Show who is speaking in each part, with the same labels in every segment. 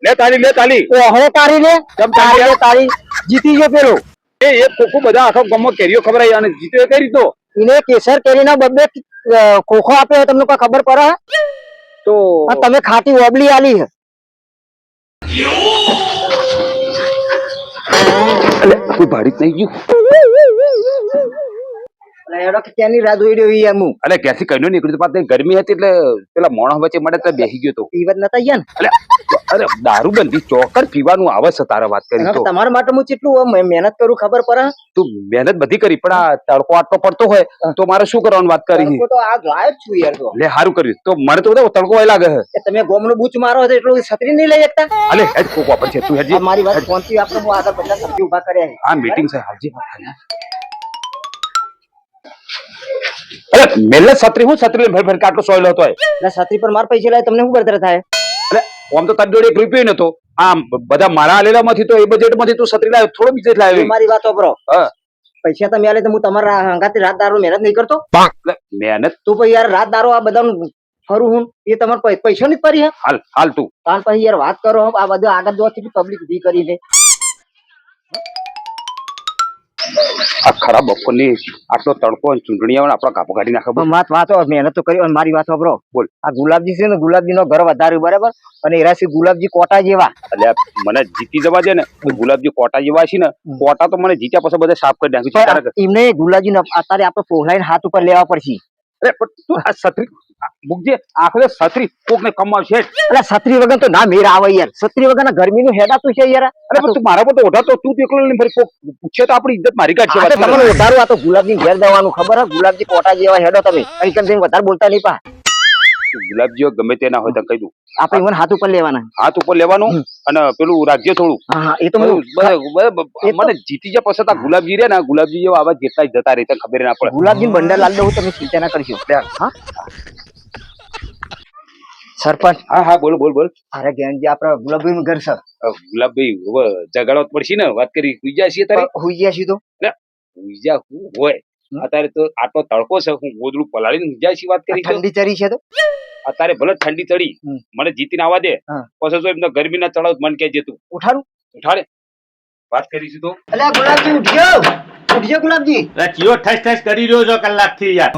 Speaker 1: લે તાળી
Speaker 2: ઓહો તારી લે તારી જીતી ગયો પેલો
Speaker 1: એ ખોખો બધા આખો ગામમાં કેરીઓ ખવડાવી અને જીત્યો કઈ રીતો
Speaker 2: એને કેસર કેરીના બબ્બે ખોખો આપ્યો તમને કોઈ ખબર પડે
Speaker 1: તો
Speaker 2: તમે ખાટી ઓબલી આલી હે
Speaker 1: કોઈ ભાડી નહીં ગયું
Speaker 2: એડો કે ત્યાંની રાહ જોઈ રહ્યો ઈ હું
Speaker 1: અરે ક્યાંથી કઈ નીકળ્યું પાછું ગરમી હતી એટલે પેલા મોણસ વચ્ચે મળે તો બેસી ગયો તો
Speaker 2: પીવત નતા ગયા ને
Speaker 1: અરે દારૂ બંધી ચોકર પીવાનું આવે છે તારા વાત કરી તો
Speaker 2: તમારા માટે હું કેટલું મહેનત કરું ખબર પડે
Speaker 1: તું મહેનત બધી કરી પણ આ તડકો આટલો પડતો હોય તો મારે શું કરવાનું વાત કરી
Speaker 2: તો આ લાયક છું યાર તો
Speaker 1: લે સારું કર્યું તો મને તો બધા તડકો વાય લાગે છે
Speaker 2: તમે ગોમનો બૂચ મારો તો એટલું છત્રી નહીં લઈ શકતા
Speaker 1: અલે હેડ કોકો આપણ છે તું હેડ
Speaker 2: મારી વાત પહોંચી આપણે હું આગળ બધા સબ્જી ઉભા કર્યા
Speaker 1: આ મીટિંગ છે હાજી અરે મેલે છત્રી હું છત્રી ભર ભર કાટલો સોયલો હતો
Speaker 2: એટલે છત્રી પર માર પૈસા લાય તમને શું બરતર થાય
Speaker 1: અરે આમ તો તારી જોડે 1 રૂપિયો નતો આમ બધા મારા આલેલા માંથી તો એ બજેટ માંથી તું છત્રી લાવ્યો થોડો બીજે લાવ્યો
Speaker 2: મારી વાત સાંભળો પૈસા તમે આલે તો હું તમારા હંગાથી રાત દારૂ મહેનત નહીં કરતો
Speaker 1: મહેનત
Speaker 2: તું પછી યાર રાત દારૂ આ બધાનું ફરું હું એ તમારે પૈસા ની પરી હે
Speaker 1: હાલ તું
Speaker 2: તાર પછી યાર વાત કરો આ બધું આગળ જોવાથી પબ્લિક ઉભી કરીને
Speaker 1: આ ખરાબ બપોરની આટલો તડકો ચૂંટણી આવે આપડા કાપો કાઢી નાખે
Speaker 2: વાત વાતો મહેનત તો કરી મારી વાત સાંભળો
Speaker 1: બોલ
Speaker 2: આ ગુલાબજી છે ને ગુલાબજી નો ઘર વધાર્યું બરાબર અને એરાસી ગુલાબજી કોટા જેવા
Speaker 1: એટલે મને જીતી જવા દે ને ગુલાબજી કોટા જેવા છે ને કોટા તો મને જીત્યા પછી બધા સાફ કરી નાખ્યું
Speaker 2: એમને ગુલાબજી અત્યારે આપણે પોહલાઈને હાથ ઉપર લેવા પડશે
Speaker 1: અરે પણ તું આ છત્રી મુકજે આખરે છત્રી કોક ને કમાવશે
Speaker 2: એટલે છત્રી વગર તો ના મેર આવે યાર છત્રી વગર ના ગરમી નું હેડાતું છે યાર
Speaker 1: અરે તું મારા પર તો ઓઢા તો તું એકલો લઈને ફરી કોક પૂછે તો આપણી ઇજ્જત મારી કાઢશે
Speaker 2: તમારે ઓઢારું આ તો ગુલાબજી ઘેર દેવાનું ખબર હે ગુલાબજી કોટા જેવા હેડો તમે અહીં વધારે બોલતા નહીં પા
Speaker 1: ગુલાબજીઓ ગમે તે ના હોય તો કહી દઉં
Speaker 2: આપણે મને હાથ ઉપર લેવાના
Speaker 1: હાથ ઉપર લેવાનું અને પેલું રાજ્ય થોડું
Speaker 2: હા એ તો
Speaker 1: મને જીતી જાય પછી આ ગુલાબજી રે ને ગુલાબજી જેવા આવા જેટલા જતા રહે તને ખબર ના પડે
Speaker 2: ગુલાબજી બંડલ લાલ દઉં તમે ચિંતા ના કરશો હા સરપંચ
Speaker 1: હા બોલ
Speaker 2: અરે જ્ઞાનજી આપડા ગુલાબભાઈ નું ઘર છે
Speaker 1: ગુલાબભાઈ હવે જગાડવા પડશે ને વાત કરી હુઈ જાય છે તારે
Speaker 2: હુઈ ગયા છીએ તો
Speaker 1: હુઈ જા હું હોય અત્યારે તો આટલો તડકો છે હું ગોદડું પલાળીને હુઈ જાય છે વાત કરી
Speaker 2: ઠંડી ચડી છે તો
Speaker 1: અત્યારે ભલે ઠંડી ચડી મને જીતીને આવવા દે પછી જો એમને ગરમી ના ચડાવ મન કે તું ઉઠાડે વાત કરીશું તો
Speaker 2: અલ્યા ગુલાબજી ઉઠ્યો ગુલાબજી
Speaker 3: ચિયો ઠસ ઠસ કરી રહ્યો છો કલાક થી યાર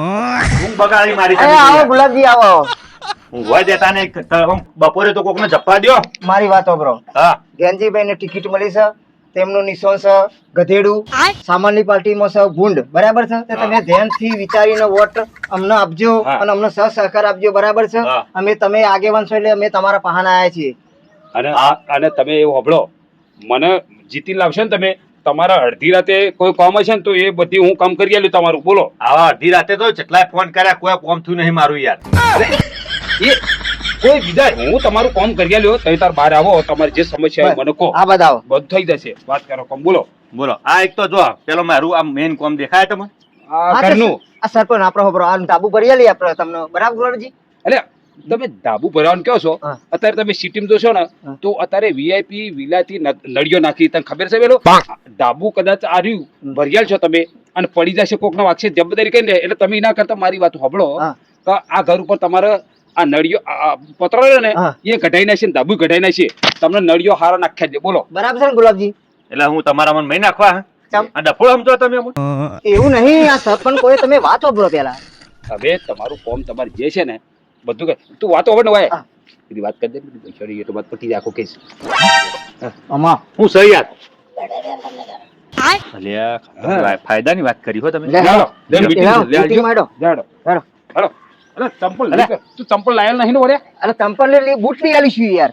Speaker 3: હું બગાડી મારી
Speaker 2: આવો ગુલાબજી આવો
Speaker 3: હું હોય દેતા ને બપોરે તો કોકને જપ્પા દ્યો
Speaker 2: મારી વાત સાંભળો
Speaker 3: હા
Speaker 2: જ્ઞાનજીભાઈ ને ટિકિટ મળી છે તેમનું નિશાન છે ગધેડું સામાન્ય પાર્ટીમાં છે ભૂંડ બરાબર છે તો તમે ધ્યાનથી વિચારીને વોટ અમને આપજો અને અમને સહકાર આપજો બરાબર છે અમે તમે આગેવાન છો એટલે અમે તમારા પહાના આવ્યા છીએ
Speaker 1: અને તમે એવું સાંભળો મને જીતી લાવશો ને તમે તમારા અડધી રાતે કોઈ કામ હશે ને તો એ બધી હું કામ કરી આલ્યું તમારું બોલો
Speaker 3: આવા અડધી રાતે તો જેટલાય ફોન કર્યા કોઈ કોમ થયું નહીં મારું યાર
Speaker 1: એ કોઈ બીજા હું તમારું કામ કરી આલ્યો તમે તાર બહાર આવો તમારી જે સમસ્યા મને કહો
Speaker 2: આ બતાવો
Speaker 1: બધું થઈ જશે વાત કરો કામ બોલો
Speaker 3: આ એક તો જો પેલો મારું આ મેઇન કોમ દેખાય તમને
Speaker 1: આ ઘરનું
Speaker 2: આ સરપંચ આપણો હોબરો આ ધાબુ ભરી આલી આપણે તમને બરાબર ગુલાબજી
Speaker 1: અરે તમે ધાબુ ભરવાનું કહો છો અત્યારે તમે સિટીમાં જોશો ને તો અત્યારે વીઆઈપી વિલાતી નળીઓ નાખી તને ખબર છે પેલો ધાબુ કદાચ આર્યું ભરિયાલ છો તમે અને પડી જશે કોક નો વાગશે જવાબદારી કઈ એટલે તમે એના કરતા મારી વાત સાંભળો કે આ ઘર ઉપર તમારે આ નળીઓ પતરો ને એ કઢાઈ નાખશે ને ધાબુ કઢાઈ નાખશે તમને નળીઓ હારા નાખ્યા છે બોલો
Speaker 2: બરાબર છે ને ગુલાબજી
Speaker 3: એટલે હું તમારા મન મહી નાખવા આ ડફોળ સમજો તમે
Speaker 2: એવું નહીં આ સરપંચ કોઈ તમે વાત સાંભળો પેલા
Speaker 1: હવે તમારું ફોર્મ તમારે જે છે ને બધું તું વાતો હવે ને વાય બધી વાત કરી દે છોડી તો વાત પતી આખો કેસ
Speaker 2: આમાં
Speaker 3: હું સહી યાદ અલ્યા ફાયદાની વાત કરી હો તમે
Speaker 1: ચંપલ તું ચંપલ લાયેલ નહીં ને વળ્યા
Speaker 2: અરે ચંપલ લે બૂટ લઈ આલી છું યાર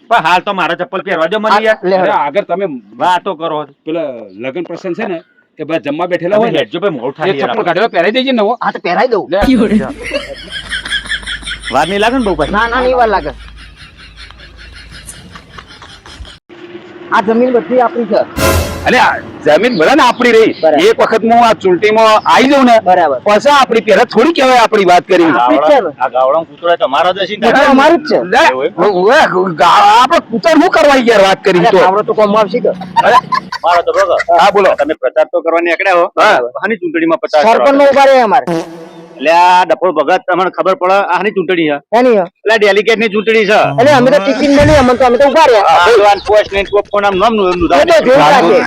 Speaker 3: પણ હાલ તો મારા ચપ્પલ પહેરવા દો મને યાર
Speaker 1: આગળ તમે
Speaker 3: વાતો કરો
Speaker 1: પેલા લગ્ન પ્રસંગ છે ને એ બધા જમવા બેઠેલા હોય
Speaker 3: હેડજો ભાઈ મોડ થાય
Speaker 1: ચપ્પલ કાઢેલા પહેરાઈ દેજે ને
Speaker 2: હા તો પહેરાઈ દઉં
Speaker 3: વાર નહીં લાગે ને બહુ
Speaker 2: ના નહીં વાર લાગે આ જમીન બધી આપણી છે
Speaker 1: અરે જમીન ભલે ને આપડી રહી એક વખત હું આ ચૂંટણીમાં આવી જાઉં ને
Speaker 2: બરાબર
Speaker 1: પછી આપડી પેલા થોડી કહેવાય આપડી વાત કરી
Speaker 3: આ ગાવડા કૂતરો તમારો જ હશે
Speaker 2: અમારું જ છે
Speaker 1: આપડે કૂતર શું કરવા યાર વાત કરી તો
Speaker 2: આવડો તો કોમ આવશે કે
Speaker 3: મારો તો બરોબર
Speaker 1: હા બોલો
Speaker 3: તમે પ્રચાર તો કરવાની એકડ્યા હો આની ચૂંટણીમાં 50
Speaker 2: સરપંચ નો ઉભા રહે અમારે
Speaker 3: એટલે આ ડફોળ ભગત તમને ખબર પડે આની ચૂંટણી છે
Speaker 2: એની
Speaker 3: એટલે ડેલિગેટ ની ચૂંટણી છે
Speaker 2: એટલે અમે તો ટિકિટ મળી અમને તો અમે તો ઉભા રહ્યા
Speaker 3: આગેવાન પોસ્ટ ને કોણ નામ નામ
Speaker 2: એ તો જોયું છે.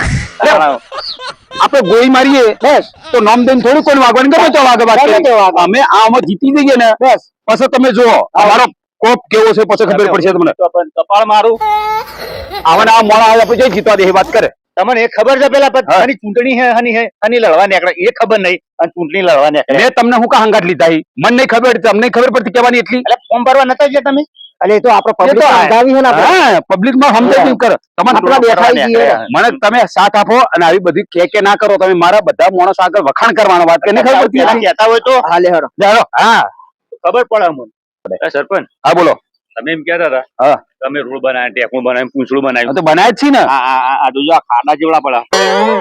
Speaker 1: આપણે ગોળી મારીએ
Speaker 2: બસ
Speaker 1: તો નામ દઈને થોડું કોઈ વાગવાનું ગમે તો વાગે વાત
Speaker 2: ગમે
Speaker 1: કરીએ.
Speaker 2: તે વાગે.
Speaker 1: અમે આમાં જીતી જઈએ ને
Speaker 2: બસ
Speaker 1: પછી તમે જુઓ અમારો કોપ કેવો છે પછી ખબર પડશે તમને.
Speaker 3: તો પણ કપાળ મારું
Speaker 1: આવવાના આ મોડા આવે પછી જીતવા દે એ વાત કરે.
Speaker 3: તમને એ ખબર છે પેલા પણ આની ચૂંટણી હે હની લડવા નીકળે એ ખબર નહીં અને ચૂંટણી લડવા નીકળે
Speaker 1: મેં તમને હું કા હંગાટ લીધા ઈ? મને નહીં ખબર તમને ખબર પડતી કહેવાની એટલી.
Speaker 3: એટલે ફોર્મ ભરવા નતા ગયા તમે
Speaker 2: એટલે એ તો આપણે
Speaker 1: એ
Speaker 2: પબ્લિક
Speaker 1: તો
Speaker 2: સમજાવી છે ને આપણે.
Speaker 1: હા પબ્લિક માં સમજાય કરે તમને
Speaker 2: આપણા બેઠા છીએ.
Speaker 1: મને તમે સાથ આપો અને આવી બધી કે ના કરો તમે મારા બધા માણસ આગળ વખાણ કરવાનો વાત કે નહીં ખબર પડતી
Speaker 3: પેલા કહેતા હોય તો
Speaker 2: હા લે હરો
Speaker 1: જાણો. હા
Speaker 3: ખબર પડે અમને એ સરપંચ
Speaker 1: હા બોલો.
Speaker 3: તમે એમ કહેતા હતા
Speaker 1: હા
Speaker 3: તમે રોડ બનાવ્યા ટેકું બનાવ્યું પૂંછડું બનાવ્યું
Speaker 1: તો બનાય જ છે ને.
Speaker 3: આ જોજો આ ખાડા જેવડા પડે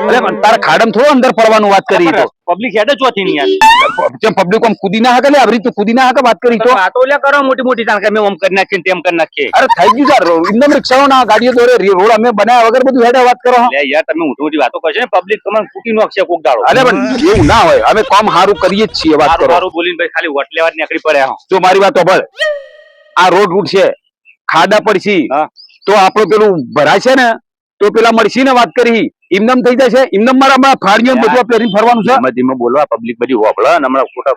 Speaker 1: અરે પણ તારા ખાડમ થોડો અંદર પડવાનું વાત કરી તો
Speaker 3: પબ્લિક હેડ જ ચોથી નહીં યાર
Speaker 1: જેમ પબ્લિક આમ કૂદી ના હકે લે આવી રીતે કૂદી ના હકે વાત કરી તો.
Speaker 3: વાતો લે કરો મોટી મોટી જાણ કે અમે ઓમ કરી નાખીએ ને તેમ કરી નાખીએ
Speaker 1: અરે થઈ ગયું યાર એકદમ રિક્ષાઓ ના ગાડીઓ દોરે રોડ અમે બનાવ્યા વગર બધું હેડે વાત કરો.
Speaker 3: લે યાર તમે મોટી મોટી વાતો કરશો ને પબ્લિક તમને ફૂટી નાખશે કોક દાડો
Speaker 1: અરે પણ એવું ના હોય અમે કામ સારું કરીએ જ છીએ વાત
Speaker 3: સારું
Speaker 1: કરો.
Speaker 3: સારું બોલીને ભાઈ ખાલી વટ લેવા જ નીકળી પડ્યા હો.
Speaker 1: જો મારી વાત સાંભળ આ રોડ રૂટ છે ખાડા પડશી
Speaker 3: હા.
Speaker 1: તો આપણું પેલું ભરાય છે ને તો પેલા મળશી ને વાત કરી ઇમનમ થઈ જાય છે ઇમનમ મારા ફાડીઓ બધું પહેરીને ફરવાનું છે.
Speaker 3: ધીમે ધીમે બોલવા પબ્લિક બધી હોબળે ને હમણાં ખોટા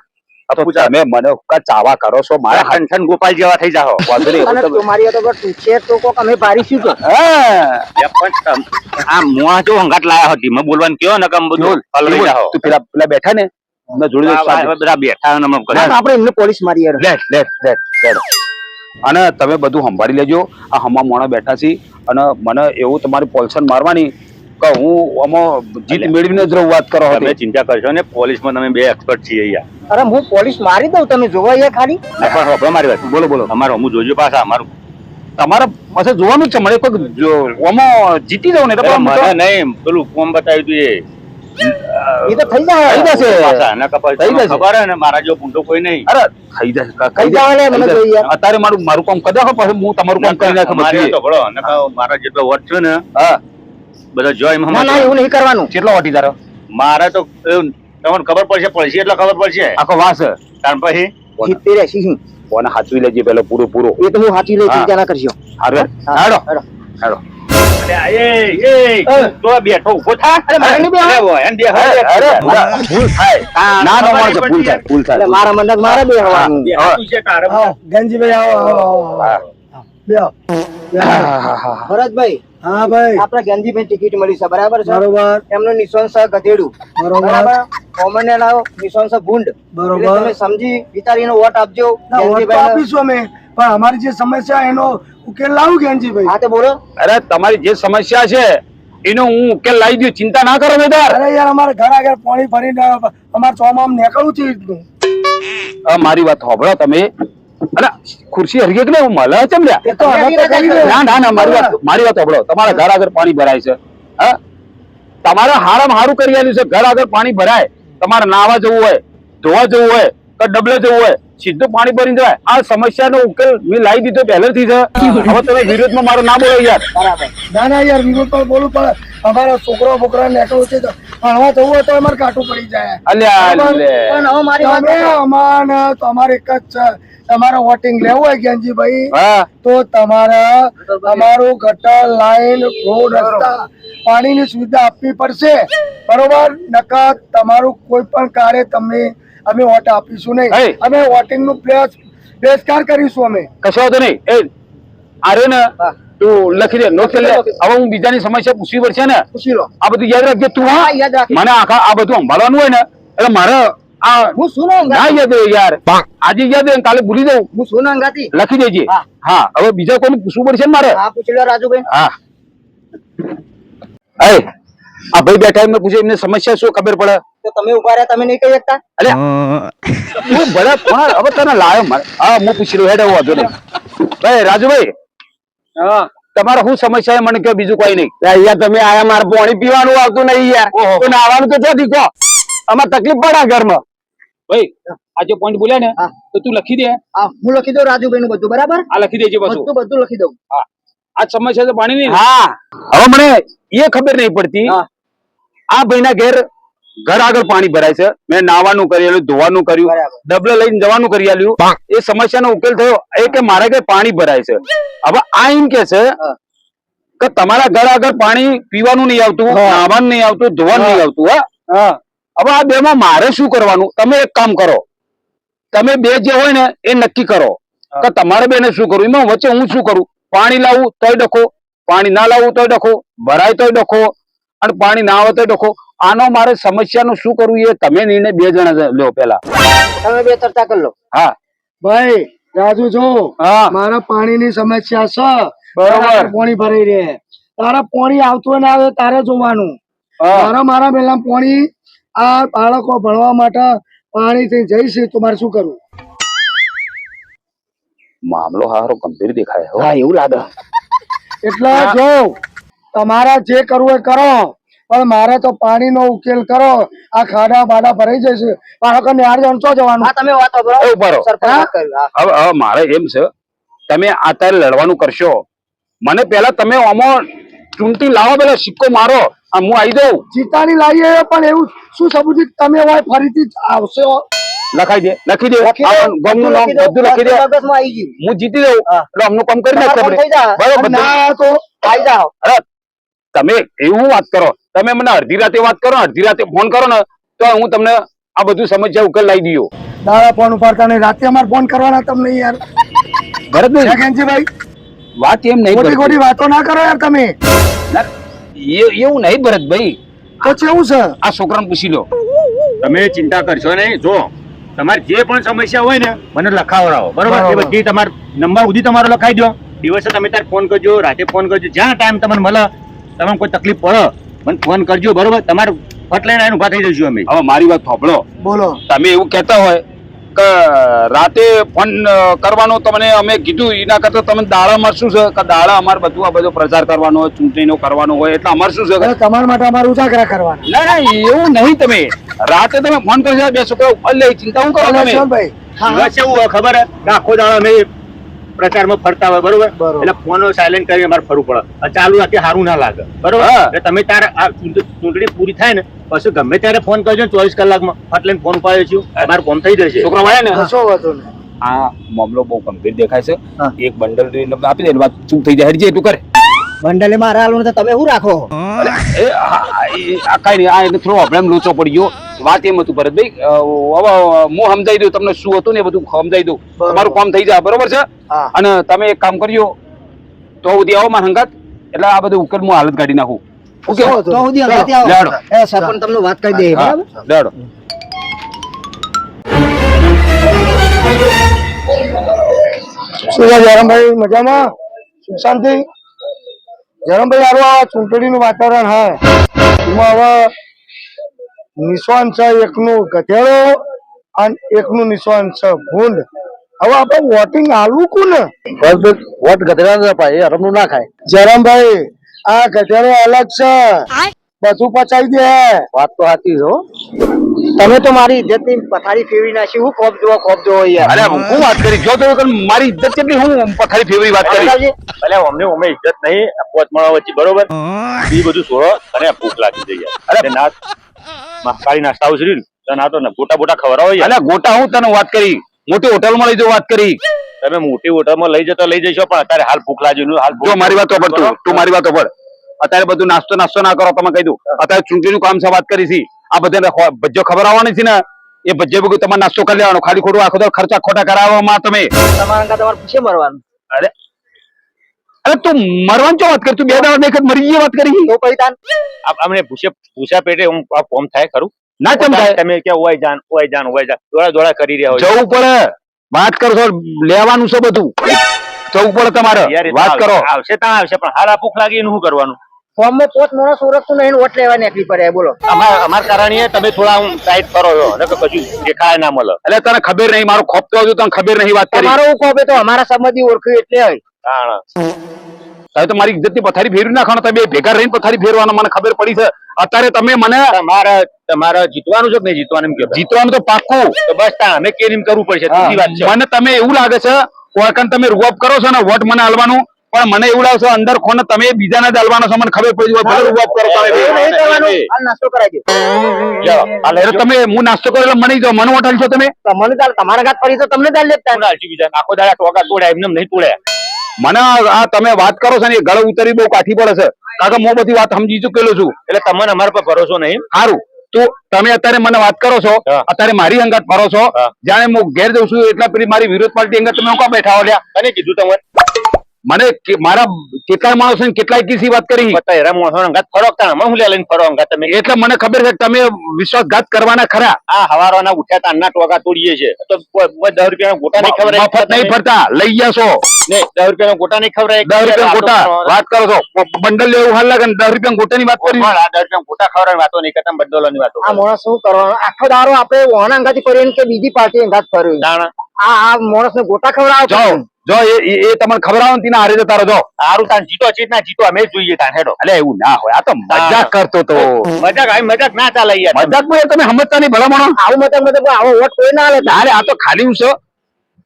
Speaker 1: તો તમે મને ચાવા કરો છો મારા હાથ.
Speaker 3: હનસન ગોપાલ જેવા થઈ જાઓ
Speaker 1: વાંધો નહીં.
Speaker 2: અને તમારી આ તો બસ છે તો કોક અમે પાડીશું તો
Speaker 1: હા
Speaker 3: પણ આ મુઆ જો હંગાટ લાયા હતી મેં બોલવાનું કયો ને કે આમ બધું હલવાઈ જાઓ
Speaker 1: તું પેલા બેઠા ને અમે જોડે
Speaker 3: બધા બેઠા ને અમે
Speaker 2: ના, આપણે એમને પોલીસ મારી યાર
Speaker 1: લેટ અને તમે બધું સંભાળી લેજો આ હમા મોણા બેઠા છી અને મને એવું તમારી પોલ્સન મારવાની કે હું આમાં જીત મેળવીને જ રહું વાત કરો
Speaker 3: તમે
Speaker 1: હતી.
Speaker 3: ચિંતા કરશો ને પોલીસમાં તમે બે એક્સપર્ટ છીએ યાર
Speaker 2: અરે હું પોલીસ મારી દઉં તમે જોવા યાર ખાલી
Speaker 3: પણ હોભળો મારી વાત
Speaker 1: બોલો બોલો
Speaker 3: અમારો હું જોજો પાછા અમારું
Speaker 1: તમારે પાસે જોવાનું જ છે મને કોઈ આમાં જીતી જાવ ને એટલે
Speaker 3: મને
Speaker 1: પાછા
Speaker 3: નહીં પેલું ફોર્મ બતાવ્યું તું એ
Speaker 2: એ તો થઈ જાય
Speaker 1: થઈ જશે.
Speaker 3: પાછા ના કપાલ
Speaker 1: થઈ જશે.
Speaker 3: ખબર હે ને મારા જો પૂંઠો કોઈ નહીં
Speaker 1: અરે થઈ જશે
Speaker 2: થઈ જવા લે, મને જોઈએ યાર.
Speaker 1: અત્યારે મારું કામ કરી નાખો પછી હું તમારું કામ કરી નાખું
Speaker 3: મારી
Speaker 1: બધું.
Speaker 3: તો ભળો નકા મારા જેટલો વોટ છે ને
Speaker 1: હા
Speaker 3: બધા જોઈ
Speaker 2: ના ના એવું નહીં કરવાનું
Speaker 1: કેટલો વાટી તારો
Speaker 3: મારા તો તમને ખબર પડશે એટલે ખબર પડશે
Speaker 1: આખો વાસ
Speaker 3: ત્યાર પછી
Speaker 2: 70 80
Speaker 1: કોને હાચવી લેજે પેલો પૂરો
Speaker 2: એ તો હું સાચી લઈ
Speaker 1: હા.
Speaker 2: ચિંતા ના કરશો
Speaker 1: હારો હાડો હાડો
Speaker 3: તો બેઠો ઉભો થા
Speaker 2: અરે મારે નહીં બેહવાનું.
Speaker 3: અરે એમ બે
Speaker 1: અરે ભૂલ થાય ના ના માણસ ભૂલ થાય ભૂલ
Speaker 2: એટલે
Speaker 1: થાય
Speaker 2: મારા મંડક મારે બે હવાનું
Speaker 4: ગંજીભાઈ આવો
Speaker 2: ભરતભાઈ
Speaker 4: હા ભાઈ
Speaker 2: આપણા ગંજીભાઈ ટિકિટ મળી છે બરાબર છે
Speaker 4: બરોબર
Speaker 2: એમનું નિશાન છે ગધેડું
Speaker 4: બરોબર.
Speaker 2: બરાબર કોમન લાવો નિશાન છે ભૂંડ
Speaker 4: બરોબર.
Speaker 2: એટલે તમે સમજી વિચારીને વોટ આપજો
Speaker 4: ના, વોટ તો
Speaker 2: ગંજીભાઈને.
Speaker 4: આપીશું અમે પણ અમારી જે સમસ્યા એનો ઉકેલ લાવું ગંજીભાઈ
Speaker 2: હા તો બોલો
Speaker 1: અરે તમારી જે સમસ્યા છે એનો હું ઉકેલ લાવી દઉં ચિંતા ના કરો બેદાર
Speaker 4: અરે યાર અમારે ઘર આગળ પાણી ભરીને અમારે ચોમામ નીકળવું છે એ રીતનું.
Speaker 1: મારી વાત સાંભળો તમે અરે ખુરશી હરગે કે હું મળે છે ને
Speaker 4: એ તો અમે તો કરી દે.
Speaker 1: ના ના ના મારી વાત સાંભળો તમારા ઘર આગળ પાણી ભરાય છે હા તમારે હારામાં હારું કરી આલ્યું છે ઘર આગળ પાણી ભરાય તમારે નાવા જવું હોય ધોવા જવું હોય કે ડબલે જવું હોય સીધું પાણી ભરીને જવાય આ સમસ્યાનો ઉકેલ મેં લાવી દીધો પહેલેથી છે હવે તમે વિરોધમાં મારું ના બોલો યાર
Speaker 2: બરાબર
Speaker 4: ના ના યાર વિરોધ પર બોલવું પડે અમારા છોકરો બોકરા નીકળવું છે તો ભણવા જવું હોય તો અમારે કાઢવું પડી જાય
Speaker 1: અલ્યા
Speaker 4: બરાબર.
Speaker 1: લે.
Speaker 2: પણ હવે મારી વાત
Speaker 4: તમે
Speaker 2: સાંભળો.
Speaker 4: અમાને તમારે એક જ છે તમારે વોટિંગ લેવું હોય જ્ઞાનજીભાઈ
Speaker 1: હા
Speaker 4: તો તમારે અમારું ગટર લાઈન રોડ રસ્તા પાણીની સુવિધા આપવી પડશે બરોબર નકર તમારું કોઈ પણ કાર્ય તમને અમે વોટ આપીશું નહીં
Speaker 1: hey.
Speaker 4: અમે વોટિંગ નું બહિષ્કાર કરીશું અમે
Speaker 1: કશો વાંધો નહીં એ આરે ને
Speaker 2: હા.
Speaker 1: તું લખી દે નોટ કરી લે હવે હું બીજાની સમસ્યા પૂછવી પડશે ને
Speaker 2: પૂછી લો
Speaker 1: આ બધું યાદ રાખજે તું
Speaker 2: હા, યાદ રાખીશ.
Speaker 1: મને આખા આ બધું સંભાળવાનું હોય ને એટલે મારે આ
Speaker 2: હું શું ના
Speaker 1: ના
Speaker 2: અંગાતી?
Speaker 1: યાદ હોય યાર આજે યાદ હોય ને કાલે ભૂલી દઉં
Speaker 2: હું શું ના અંગાતી?
Speaker 1: લખી દેજે
Speaker 2: હા.
Speaker 1: હા હવે બીજા કોઈને પૂછવું પડશે ને મારે
Speaker 2: હા પૂછી લો રાજુભાઈ
Speaker 1: હા એ આ ભાઈ બેઠા એમને પૂછે એમને સમસ્યા શું ખબર પડે
Speaker 2: તો તમે ઉભા રહ્યા તમે નહીં કહી શકતા
Speaker 1: અરે તું ભલે પણ હવે તને લાયો મારે હા હું પૂછી લઉં હેડ વાંધો નહીં ભાઈ રાજુભાઈ હા તમારે શું સમસ્યા છે મને કહો બીજું કોઈ નહીં યાર તમે આયા મારે પાણી પીવાનું આવતું નહીં યાર તો નાવાનું તો છે દીકો અમારે તકલીફ પડે ઘરમાં ભાઈ આ જે પોઈન્ટ બોલ્યા ને
Speaker 2: હા.
Speaker 1: તો તું લખી દે
Speaker 2: હા હું લખી દઉં રાજુભાઈ નું બધું બરાબર
Speaker 1: આ લખી દેજે પાછું
Speaker 2: બધું લખી દઉં
Speaker 1: આ સમસ્યા છે પાણીની હા હવે મને એ ખબર નહીં પડતી
Speaker 2: હા.
Speaker 1: આ ભાઈના ઘેર ઘર આગળ પાણી ભરાય છે, મેં નાવાનું કરી આલ્યું, ધોવાનું કર્યું,
Speaker 2: બરાબર.
Speaker 1: ડબલો લઈને જવાનું કરી આલ્યું, એ સમસ્યાનો ઉકેલ થયો એ કે મારા ઘરે પાણી ભરાય છે. હવે આ એમ કે છે કે તમારા ઘર આગળ પાણી પીવાનું નહીં આવતું, નાવાનું નહીં આવતું, ધોવાનું નહીં આવતું. હા, હવે આ બેમાં મારે શું કરવાનું? તમે એક કામ કરો, તમે બે જે હોય ને એ નક્કી કરો કે તમારે બેને શું કરવું. એમાં વચ્ચે હું શું કરું? પાણી લાવું તોય ડખો, પાણી ના લાવું તોય ડખો, ભરાય તોય ડખો, અને પાણી ના આવે તોય ડખો. આનો મારે સમસ્યાનું શું કરવું એ તમે નિર્ણય બે જણા લો પેલા.
Speaker 2: તમે બે ચર્ચા કરી લો.
Speaker 1: હા
Speaker 4: ભાઈ રાજુ જો
Speaker 1: હા
Speaker 4: મારા પાણીની સમસ્યા છે,
Speaker 1: બરોબર.
Speaker 4: પાણી ભરાઈ રહે, તારા પાણી આવતું ના આવે તારે જોવાનું.
Speaker 1: હા
Speaker 4: મારા પેલા પાણી આ બાળકો ભણવા માટે પાણી થી જઈશ તો મારે શું કરવું?
Speaker 1: મામલો હારો ગંભીર દેખાય હો.
Speaker 2: હા એવું લાગે.
Speaker 4: એટલે જો તમારા જે કરવું એ કરો, પણ મારે તો પાણીનો ઉકેલ કરો. આ ખાડા બાડા ભરાઈ જશે, બાળકો ને યાર જણસો જવાનું.
Speaker 2: હા તમે વાત સાંભળો.
Speaker 1: એ ઉભા રહો.
Speaker 2: સરપંચ વાત કર્યું. હા.
Speaker 1: હવે મારે એમ છે, તમે અત્યારે લડવાનું કરશો, મને પેલા તમે આમાં ચૂંટી લાવો, પેલા સિક્કો મારો, હું આવી દઉં.
Speaker 4: જીતાની લાવીએ પણ એવું શું સબૂત છે કે તમે હોય ફરીથી જ આવશો?
Speaker 1: લખાઈ દે, લખી દે,
Speaker 2: લખી દો.
Speaker 1: આ ગામનું નામ બધું લખી દે.
Speaker 2: મગજમાં આવી ગયું.
Speaker 1: હું જીતી દઉં એટલે અમનું કામ કરી નાખશે
Speaker 2: તમારું કામ થઈ જાય.
Speaker 1: બરોબર.
Speaker 4: ના તો
Speaker 2: આવી જાઓ.
Speaker 1: અરે તમે એવું વાત કરો, તમે મને અડધી રાતે વાત કરો, અડધી રાતે ફોન કરો ને તો હું તમને આ બધું સમસ્યા ઉકેલ લાવી દઉં.
Speaker 4: દાડા ફોન ઉપાડતા નહીં, રાતે અમારે ફોન કરવાના તમને યાર.
Speaker 1: ભરતભાઈ
Speaker 4: કેનજીભાઈ
Speaker 1: વાત એમ નહીં,
Speaker 4: ખોટી ખોટી વાતો ના કરો યાર તમે.
Speaker 1: ના, એવું નહીં ભરતભાઈ.
Speaker 4: તો કેવું છે?
Speaker 1: આ છોકરાને પૂછી લો.
Speaker 3: તમે ચિંતા કરશો નહીં. જો તમારે જે પણ સમસ્યા હોય ને મને લખાવડાવો, બરોબર? એ
Speaker 4: બરોબર.
Speaker 3: બધી તમારે નંબર સુધી તમારો લખાઈ દો. દિવસે તમે તાર ફોન કરજો, રાતે ફોન કરજો, જ્યાં ટાઈમ તમને મળે, તમને કોઈ તકલીફ પડે મને ફોન કરજો, બરોબર? તમારે ફટ લઈને આવીને ઉભા થઈ જઈશું અમે.
Speaker 1: હવે મારી વાત સાંભળો.
Speaker 4: બોલો.
Speaker 1: તમે એવું કહેતા હોય કે રાતે ફોન કરવાનો તમને અમે કીધું, એના કરતા તમે દાડામાં શું છે કે દાડા અમારે બધું આ બધો પ્રચાર કરવાનો હોય, ચૂંટણીનો કરવાનો હોય, એટલે અમારે શું છે કે
Speaker 4: હવે તમારા માટે અમારે ઉજાગરા કરવાના.
Speaker 1: ના ના એવું નહીં. તમે રાતે તમે ફોન કરશો, બે છોકરા ઉપર લે, ચિંતા હું કરો તમે.
Speaker 4: ભાઈ
Speaker 3: બસ એવું હોય ખબર હે કે આખો દાડો અમે પ્રચારમાં ફરતા હોય, બરોબર?
Speaker 4: બરોબર.
Speaker 3: એટલે ફોન સાયલેન્ટ કરીને અમારે ફરવું પડે. આ ચાલુ રાખી સારું ના લાગે, બરોબર?
Speaker 1: હા.
Speaker 3: એટલે તમે તારે આ ચૂંટણી પૂરી થાય ને પછી ગમે ત્યારે ફોન કરજો, 24 કલાકમાં ફટ લઈને ફોન ઉપાડ્યો છું, અમારું કામ થઈ જશે.
Speaker 1: છોકરા વાળા ને
Speaker 4: કશો વાંધો નહીં.
Speaker 1: આ મામલો બહુ ગંભીર દેખાય છે.
Speaker 2: હા.
Speaker 1: એક બંડલ આપી દે, વાત ચૂપ થઈ જાય. હરજી તું કરે.
Speaker 2: બંડલે મારે આલું તો તમે શું રાખો?
Speaker 1: એ આ કાંઈ નહીં, આ એને થોડો આપણે લોચો પડી ગયો. વાત એમ હતું ભરતભાઈ, હવે હું સમજાઈ દઉં તમને શું હતું ને એ બધું સમજાઈ દઉં,
Speaker 2: બરોબર.
Speaker 1: તમારું કામ થઈ જાય, બરોબર છે?
Speaker 2: હા.
Speaker 1: અને તમે એક કામ કરજો, તો સુધી આવો મારા હંગાત, એટલે આ બધું ઉકેલ હું હાલત કાઢી નાખું. ઓકે
Speaker 2: તો સુધી અંગાથી આવો.
Speaker 1: લેવડો.
Speaker 2: એ સરપંચ તમને વાત કરી દે.
Speaker 1: હા,
Speaker 2: બરાબર?
Speaker 1: લેવડો.
Speaker 4: શું છે જયરામભાઈ, મજામાં? સુખ શાંતિ? જયરામભાઈ હારું આ ચૂંટણીનું વાતાવરણ હે, એમાં હવે નિશાન છે એકનું ગધેડો અને એકનું નિશાન છે ભૂંડ. હવે આપણે વોટિંગ હાલવું કોને?
Speaker 3: વોટ ગધેડા ભાઈ હરમનું ના ખાય.
Speaker 4: જયરામભાઈ આ ગધેડો અલગ છે, બધું પચાવી દે.
Speaker 3: વાત તો સાચી છે હો.
Speaker 2: તમે તો મારી ઇજ્જત ની પથારી ફેરવી નાખી. હું કોપ જોવો યાર.
Speaker 1: અરે હું વાત કરી, જો તો મારી ઇજ્જત કેટલી, હું પથારી ફેવરી વાત કરી.
Speaker 2: બરાબર છે?
Speaker 3: એટલે અમને ઇજ્જત નહીં, પોચમાળા વચ્ચે, બરોબર? એ બધું છોડો અને ભૂખ લાગી જઈએ. અરે ના કાળી નાસ્તા આવશે ને ના તો ગોટા બોટા ખવડાવો યાર.
Speaker 1: અલ્યા ગોટા હું તને વાત કરી, મોટી હોટલમાં લઈ જાઉં વાત કરી.
Speaker 3: તમે મોટી હોટલમાં લઈ જતો લઈ જઈશો, પણ અત્યારે હાલ ભૂખ લાગી. હાલ
Speaker 1: જો મારી વાતો પર તું મારી વાતો પર અત્યારે બધું નાસ્તો ના કરો. તમે કહી દઉં અત્યારે ચૂંટણીનું કામ છે, વાત કરી છે. આ બધાને ભજ્જો ખબર આવવાની છે ને, એ ભજ્જે બધું તમારે નાસ્તો કરી લેવાનો. ખાલી ખોટું આખો દાડો ખર્ચા ખોટા કરાવવામાં તમે.
Speaker 2: તમારા અંગા તમારે પૂછે મરવાનું.
Speaker 1: અરે તું મરવાની ચો વાત કરી? તું બે દાડા દેખ મરી ગઈ વાત કરી.
Speaker 2: તો પછી તાન
Speaker 3: અમને પૂછ્યા પેટે હું આ ફોર્મ થાય ખરું?
Speaker 1: ના કેમ થાય?
Speaker 3: તમે કે ઓય જાન દોડા દોડા કરી રહ્યા હોય.
Speaker 1: જવું પડે, વાત કરશો, લેવાનું છે બધું, જવું પડે તમારે.
Speaker 3: યાર, એ તો
Speaker 1: વાત કરો.
Speaker 3: આવશે ત્યાં આવશે, પણ હાલ આ ભૂખ લાગી એનું શું કરવાનું?
Speaker 2: ફોર્મમાં પોત માણસ ઓળખતું નહીં, વોટ લેવા નીકળી પડે. બોલો.
Speaker 3: અમાર કારણે તમે થોડા ટાઈટ કરો છો, નકર કશું દેખાય ના મળે.
Speaker 1: એટલે તને ખબર નહીં, મારો ખોપતો હતું તને ખબર નહીં વાત કરી.
Speaker 2: તમારો કોપે તો અમારા સંબંધી ઓળખ્યું એટલે હોય.
Speaker 1: હવે તો મારી ઇજ્જત ની પથારી ફેરવી નાખવાનો. તમે બેકાર રહીને પથારી ફેરવાનો મને ખબર પડી છે. અત્યારે તમે મને
Speaker 3: તમારે જીતવાનું છે કે નહીં જીતવાનું એમ કહો.
Speaker 1: જીતવાનું તો પાક્કું.
Speaker 3: તો બસ ત્યાં અમે કેમ કરવું પડશે, સીધી વાત છે.
Speaker 1: મને તમે એવું લાગે છે ઓળખાણ તમે રૂઅપ કરો છો ને વોટ મને હાલવાનું, પણ મને એવું લાગે છે અંદર ખોને તમે બીજાને દાલવાનો છો, મને ખબર પડી ભલે રૂબાબ કરો તમે
Speaker 2: એવું નહીં કરવાનું. હાલ નાસ્તો કરાવી દો.
Speaker 1: અરે તમે હું નાસ્તો કરો એટલે મને જો મને હોટલ છો તમે
Speaker 2: તમને દાલ તમારા ઘાત પડી તો તમને દાલ લેતા.
Speaker 3: આખો દાડા ટોકા તોડ્યા એમને નહીં તોડ્યા.
Speaker 1: મને આ તમે વાત કરો છો ને એ ગળે ઉતરી બહુ કાઠી પડે છે, કારણ કે હું બધી વાત સમજી ચૂકેલો છું.
Speaker 3: એટલે તમને અમારા પર ભરોસો નહીં.
Speaker 1: સારું તો તમે અત્યારે મને વાત કરો છો,
Speaker 3: હા.
Speaker 1: અત્યારે મારી અંગત ફરો છો,
Speaker 3: હા.
Speaker 1: જાણે હું ઘેર જઉં છું એટલા પેલી મારી વિરોધ પાર્ટી અંગત તમે કા બેઠા હો લ્યા?
Speaker 3: અને કીધું તમને
Speaker 1: મને મારા કેટલાય માણસો ને કેટલાય કિસી વાત કરી
Speaker 3: પતા હેરા મોણસો અંગાત ફરો તમે હું લઈને ફરો અંગાત તમે.
Speaker 1: એટલે મને ખબર છે કે તમે વિશ્વાસઘાત કરવાના ખરા.
Speaker 3: આ હવારોના ઉઠ્યા તારના ટોકા તોડીએ છે તો 10 રૂપિયાના ગોટા નહીં ખબર
Speaker 1: મફત નહીં ફરતા, લઈ ગયા છો.
Speaker 3: ને 10 રૂપિયાના ગોટા નહીં ખબર
Speaker 1: 10 રૂપિયા ગોટા વાત કરો છો, બંડલ લેવું હાલ લાગે ને 10 રૂપિયા ગોટાની વાત કરી.
Speaker 3: 10 રૂપિયા ગોટા ખવડાવવાની વાતો નહીં કરતા, બદલોની વાતો
Speaker 2: આ માણસ શું કરવાનું? આખો દારો આપણે ઓના અંગાથી ફર્યું કે બીજી પાર્ટી અંગાત ફર્યું.
Speaker 3: જાણા
Speaker 2: આ માણસ ને ગોટા ખવડાવો.
Speaker 1: જાઓ જો એ તમને ખબર આવે ને તેના હારે તારો જો
Speaker 3: સારું તાન જીતો ચીટ ના જીતો અમે જ જોઈએ તાન હેડો.
Speaker 1: અલે એવું ના હોય, આ તો મજાક કરતો તો.
Speaker 3: મજાક ના ચાલે યાર.
Speaker 1: મજાક માં તમે સમજતા નહીં ભલામણો.
Speaker 2: આવું મતલબ આવો વોટ કોઈ ના લે.
Speaker 1: અરે આ તો ખાલી હું છે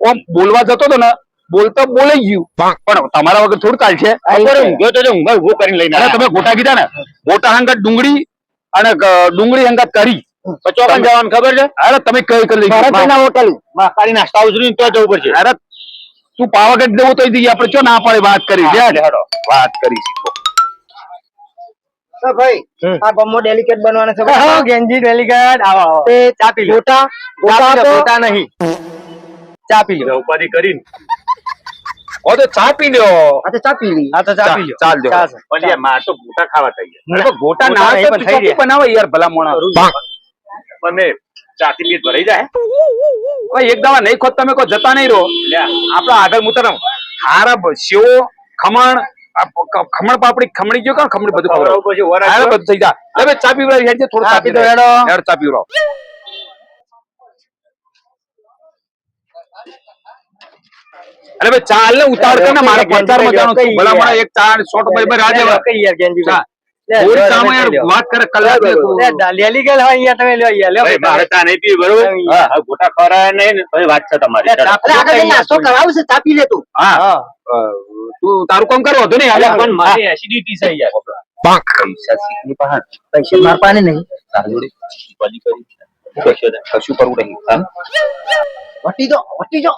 Speaker 1: ઓમ બોલવા જતો તો ને બોલતો બોલાઈ ગયું, પણ તમારા વગર થોડું ચાલશે.
Speaker 3: ઊંઘ્યો તો ઊંઘ ઉભો કરીને લઈને
Speaker 1: અરે તમે ગોટા કીધા ને, ગોટા હંગાત ડુંગળી અને ડુંગળી હંગાત કરી
Speaker 3: ચોકન જવાનું ખબર છે.
Speaker 1: અરે તમે કઈ કરી
Speaker 2: ભારતના હોટલ
Speaker 3: ખાલી નાસ્તા ઉતરી તો જવું પડશે.
Speaker 1: અરે તું પાવાગઢ જવું તો જઈએ આપણે, ચો ના પડે વાત કરી હેડો વાત કરી શીખો.
Speaker 2: તો ભાઈ આ ગમો ડેલિકેટ બનવાના છે.
Speaker 3: હા ગેંજી ડેલિકેટ આવો આવો.
Speaker 2: તે
Speaker 3: ચા પી લો.
Speaker 2: ગોટા ગોટા તો
Speaker 3: ગોટા નહીં ચા પી લો. ઉપાધિ કરીને
Speaker 1: ઓ તો ચા પી લ્યો.
Speaker 2: આ તો ચા પી લી.
Speaker 3: હા તો ચા પી લો.
Speaker 1: ચાલ દો.
Speaker 3: પણ યાર માર તો ગોટા ખાવા થઈ ગયા.
Speaker 1: અરે ગોટા ના
Speaker 3: નહીં
Speaker 1: તો
Speaker 3: પણ થઈ
Speaker 1: ચોકી
Speaker 3: ગયા.
Speaker 1: બનાવો યાર ભલા મોણા.
Speaker 3: પણ મેં ચાથી લીધ ભરાઈ જાય.
Speaker 1: ઓય એક દાવા નહીં ખોત તમે કોઈ જતા નહીં રહો. આપડા આગળ મુતર હારા સેવો ખમણ ખમણ પાપડી ખમણી ગયો કે ખમણી બધું ખબર
Speaker 3: પછી વરાળ
Speaker 1: હારા બધું થઈ જાય. હવે ચા પીવડાવી હેડજે, થોડું ચા પી દો હેડો. હેડ ચા પીવડાવો. અરે ભાઈ ચા ને ઉતાવળ કર ને, મારે પંચાર મજાનો ભલા મને એક ચા શોર્ટ બરાબર આજે
Speaker 3: યાર ગેંજી
Speaker 1: ચા થોડી ચામાં યાર વાત કરે કલાક લે તું.
Speaker 3: લેલી ગયેલ હોય અહીંયા તમે લ્યો યાર લ્યો. મારે ચા નહીં પીવી બરોબર. હા ગોટા ખવડાવે નહીં ને પછી વાત છે તમારી.
Speaker 2: અરે આગળ નાસ્તો કરાવું છે, ચા પી લે તું.
Speaker 1: હા તું તારું કામ કરો હતો ને
Speaker 3: અરે પણ મારી એસિડિટી છે યાર.
Speaker 1: પૈસા શીખની પહાડ
Speaker 2: પૈસા માર પાને નહીં.
Speaker 1: તારી જોડે ઉપાધિ કરી કશું કરવું નહીં. હા
Speaker 2: વટી જો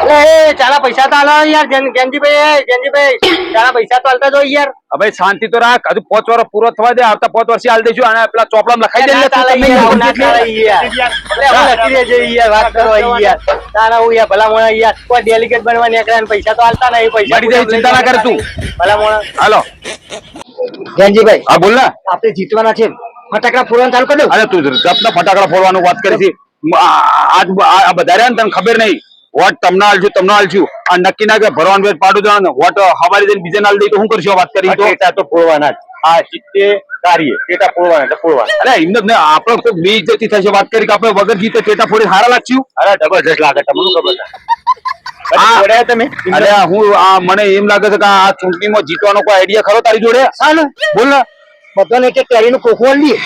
Speaker 3: એ ચાલા પૈસા તો આલો યાર ગેંજીભાઈ ચાલા પૈસા તો આલતા જો યાર.
Speaker 1: હવે શાંતિ તો રાખ, હજુ 5 વર્ષ પૂરો થવા દે, આવતા 5 વર્ષે હાલ દઈશું અને પેલા ચોપડામાં લખાઈ દે.
Speaker 3: ના ચાલે યાર, આવું ના ચાલે યાર. એટલે હવે લખી દેજે યાર, વાત કરો યાર. તારા હું યાર ભલા મોણા યાર કોઈ ડેલિકેટ બનવા નીકળ્યા ને પૈસા તો આલતા નહીં. પૈસા
Speaker 1: મળી જાય, ચિંતા ના કર તું.
Speaker 3: ભલા મોણા
Speaker 1: હાલો
Speaker 2: ગેંજીભાઈ
Speaker 1: હા બોલ ને.
Speaker 2: આપણે જીતવાના છે, ફટાકડા ફોડવાનું ચાલુ કરી દઉં.
Speaker 1: અરે તું જપના ફટાકડા ફોડવાનું વાત કરી છે. આજ આ બધા રહ્યા ને તને ખબર નહીં, વોટ તમને આલશું આ નક્કી ના કે ભરવાનું વેચ પાડું જવાનું વોટ હવારી જઈને બીજા નાલ દઈ તો શું કરશો વાત કરી તો.
Speaker 3: ટેટા તો ફોડવાના જ. આ જીતે કાર્ય ટેટા ફોડવાના તો ફોડવાના.
Speaker 1: અરે એમને જ ને આપણે કોઈ બેઇજ્જતી થશે વાત કરી કે આપણે વગર જીતે ટેટા ફોડી હારા લાગશું.
Speaker 3: અરે જબરજસ્ત લાગે તમને ખબર છે.
Speaker 1: આ
Speaker 3: ફોડ્યા તમે
Speaker 1: અરે હું આ મને એમ લાગે છે કે આ ચૂંટણીમાં જીતવાનો કોઈ આઈડિયા ખરો તારી જોડે? બોલ ને.
Speaker 2: બધાને એક કેરીનું ખોખું આલી દઈએ.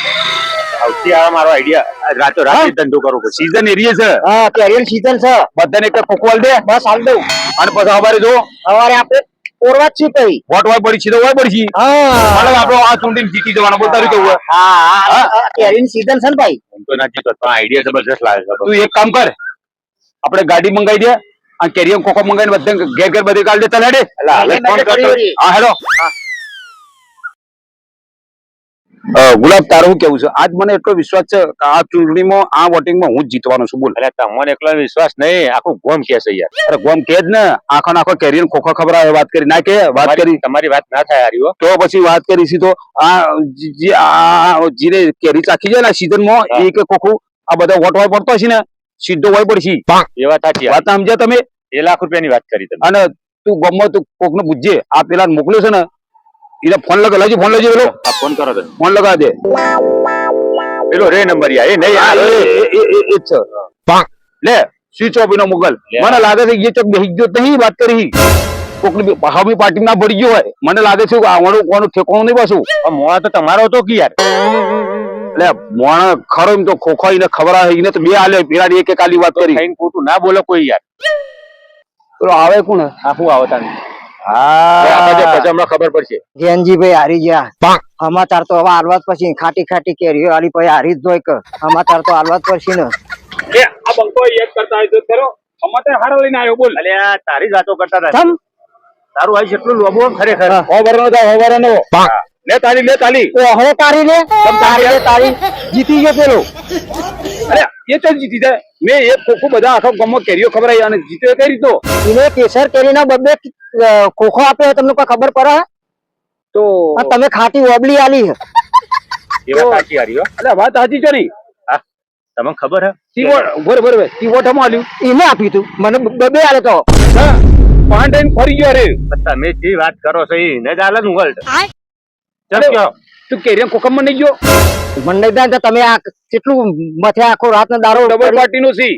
Speaker 3: આવતી આ મારો આઈડિયા રાતો રાત ધંધો કરવો પડશે.
Speaker 1: સીઝન એરિયે છે,
Speaker 2: હા કેરીનું સીઝન છે.
Speaker 1: બધાને એક કોકવાલ દે
Speaker 2: બસ હાલ દઉં.
Speaker 1: અને પછી હવારે જો
Speaker 2: સવારે આપણે ઓરવા જ છીએ પછી.
Speaker 1: વોટ હોય પડી છે તો હોય પડી છે.
Speaker 2: હા
Speaker 1: મતલબ આપણો આ ચૂંટણી જીતી જવાનો બોલ તારું કેવું હોય?
Speaker 2: હા કેરીની સીઝન છે ને ભાઈ.
Speaker 3: હું તો ના જીતો પણ આઈડિયા જબરજસ્ત લાગે છે.
Speaker 1: તું એક કામ કર, આપણે ગાડી મંગાવી દે અને કેરીયમ કોકો મંગાવીને બધા ઘેર ઘેર બધી કાઢી દે. ચાલ હેડે.
Speaker 3: ફોન કરતો.
Speaker 1: હા હેડો. ગુલાબ તારું કેવું છે? આજ મને એટલો વિશ્વાસ છે કે આ ચૂંટણીમાં આ વોટિંગમાં હું જ જીતવાનો છું. બોલ.
Speaker 3: એટલે તમને એકલો વિશ્વાસ નહીં, આખું ગોમ કે છે યાર.
Speaker 1: અરે ગોમ કે જ ને, આખો કેરીયમ ખોખો ખબર આવે વાત કરી ના કે વાત કરી
Speaker 3: તમારી વાત ના થાય હારી હો.
Speaker 1: તો પછી વાત કરીશી તો આ જીરે કેરી ચાખી જાય ને સીઝનમાં એક ખોખું આ બધા વોટ હોય પડતો હશે ને સીધો હોય પડશે.
Speaker 3: એ વાત સાચી.
Speaker 1: વાત સમજ્યા તમે?
Speaker 3: 1 લાખ રૂપિયાની વાત કરી તમે.
Speaker 1: અને તું ગમો તું કોક ને પૂછજે, આ પેલા મોકલ્યો છે ને એને ફોન લગાવ, ફોન લેજો પેલો
Speaker 3: આ ફોન કરો તો
Speaker 1: ફોન લગાવ દે.
Speaker 3: પેલો રે નંબર યાર એ નહીં
Speaker 1: હા,
Speaker 3: યાર.
Speaker 1: એ જ છે. લે સ્વિચ ઓફ એનો મોકલ. મને લાગે છે એ ચોક બેહી ગયો નહીં વાત કરી કોક ની હામી પાર્ટી ના પડી ગયો હોય. મને લાગે છે આવવાનું કોનું ઠેકાણું નહીં પાછું.
Speaker 3: મોણા તો તમારો હતો કે યાર.
Speaker 1: એટલે મોણ ખરો એમ તો ખોખો એને ખબર આવે એને તો બે આલે પેલા એક આલી વાત કરી.
Speaker 3: ખાઈને ખોટું ના બોલો કોઈ યાર.
Speaker 1: પેલો આવે કોણ
Speaker 3: આ શું આવો તાને પછી હમણાં ખબર પડશે
Speaker 2: જયંતિભાઈ હારી ગયા સમાચાર તો હવે હાલવા જ પછી ખાટી ખાટી કેરીઓ હારી પછી હારી જ જોઈ કે સમાચાર તો હાલવા જ પડશે ને
Speaker 1: એ આ બંકો એક કરતા હોય તો કરો અમારે હારા લઈને આવ્યો બોલ
Speaker 3: અલ્યા તારી જ વાતો કરતા હતા
Speaker 2: ચમ
Speaker 3: તારું આયુષ્ય એટલું લોબો ખરેખર
Speaker 1: હોવરનો લે તાલી
Speaker 2: હવે તારી લે તારી જીતી ગયો પેલો
Speaker 1: અરે એ ચાલ જીતી જાય મેં એક ખોખો બધા આખા ગામમાં કેરીઓ ખબર અને જીત્યો કઈ રીતો
Speaker 2: એને કેસર કેરીના બબ્બે ખોખો આપ્યો તમને કોઈ ખબર પડે
Speaker 1: તો
Speaker 2: આ તમે ખાટી ઓબલી આલી છે
Speaker 3: એવા સાચી હારી હો
Speaker 1: અરે વાત સાચી છે નહીં
Speaker 3: તમને ખબર હે
Speaker 1: બરોબર ટીવોટમાં આલ્યું
Speaker 2: એને આપ્યું તું મને બબ્બે આલે તો
Speaker 1: પાંડેન ફરી ગયો રે
Speaker 3: તમે જે વાત કરો છો એ ને જ આલે નું વર્લ્ડ
Speaker 1: તું કેરીઓ કોકમમાં નહીં ગયો
Speaker 2: મને નહીં તમે આ કેટલું મથે આખો રાત નો દારો
Speaker 1: ડબલ પાર્ટી નું સી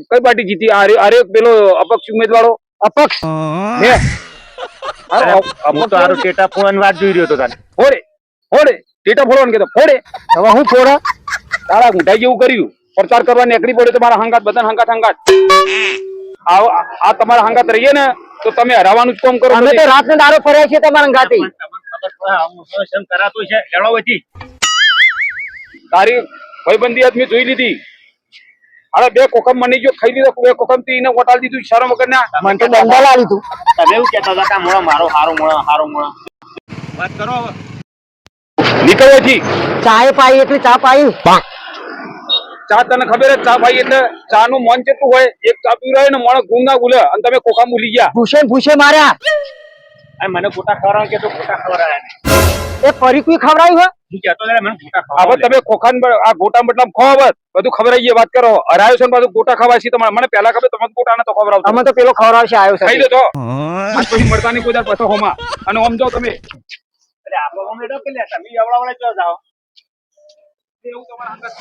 Speaker 1: કઈ પાર્ટી જીતી અરે પેલો અપક્ષ ઉમેદવારો
Speaker 2: અપક્ષ
Speaker 3: હું તો આરો ટેટા ફોન વાત જોઈ રહ્યો હતો તાને
Speaker 1: ફોડે ટેટા ફોડવાનું કેતો ફોડે
Speaker 2: હવે હું ફોડા
Speaker 1: તારા ગુંઠાઈ જેવું કર્યું પ્રચાર કરવા નીકળી પડે તો મારા હંગાત બધા હંગાત આ તમારા હંગાત રહીએ ને તો તમે હરાવાનું જ કામ કરો
Speaker 2: અમે તો રાત નો દારો ફર્યા છીએ તમારા ગાતી
Speaker 3: કરાતું છે લડો વચ્ચી
Speaker 1: તારી ભાઈબંધી આદમી જોઈ લીધી અરે બે કોકમ મને જો ખાઈ લીધો બે કોકમ થી એને વટાળ દીધું શરમ વગર ના
Speaker 2: મને તો દંડા લાવી તું
Speaker 3: તમે એવું કહેતા હતા કે આ મોળો મારો હારો મોળો વાત કરો હવે
Speaker 1: નીકળે જી
Speaker 2: ચાય પાઈ એટલે ચા પાઈ
Speaker 1: ચા તને ખબર જ ચા ભાઈ એટલે ચા નું મન કેટલું હોય એક ચા પી રહ્યો ને મોણ ગુંગ ના ગુલે અને તમે કોકા ભૂલી ગયા
Speaker 2: ભૂસે માર્યા
Speaker 3: મને ગોટા ખવડાવ કે તો ગોટા ખવડાવ્યા
Speaker 2: એ ફરી કોઈ ખવડાવ્યું હે
Speaker 3: હું કહેતો મને ગોટા
Speaker 1: હવે
Speaker 3: ખવડાવ
Speaker 1: તમે ખોખાન આ ગોટા મતલબ ખવાવત બધું ખબર આવી વાત કરો હરાયો છે ને બધું ગોટા ખવાય છે તમારે મને પહેલા ખબર તમે ગોટા ને તો ખબર આવતો
Speaker 2: અમે તો પેલો ખવડાવશે આવ્યો છે
Speaker 1: ખાઈ દો તો આ પછી મળતા નહીં કોઈ દર પછો હોમાં અને આમ જાઓ તમે
Speaker 3: એટલે આપણો ગમે તો કે લે તમે એવડા ચો જાઓ
Speaker 1: એવું તમારા હંગાત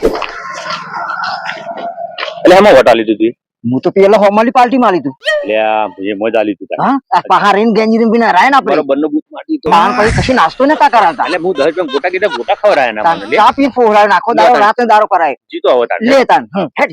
Speaker 3: એટલે એમાં વટા લીધું તું
Speaker 2: હું તો પેલો હોમલી પાર્ટી માં લીધું
Speaker 3: એટલે એ મજા લીધું તા
Speaker 2: હા આ પહાડીને ગેંજી બિના રાય ને આપણે
Speaker 3: બરોબર નો બૂટ માટી તો
Speaker 2: બાણ પછી કશું નાસ્તો નતા કરાવતા
Speaker 3: એટલે હું 10 રૂપિયા ગોટા કીધા ગોટા ખવડાયા ના મને લે
Speaker 2: ચા પી ફોડાય નાખો દારો રાત દારો કરાય
Speaker 3: જીતો હવે તાર
Speaker 2: લે તાન હેડ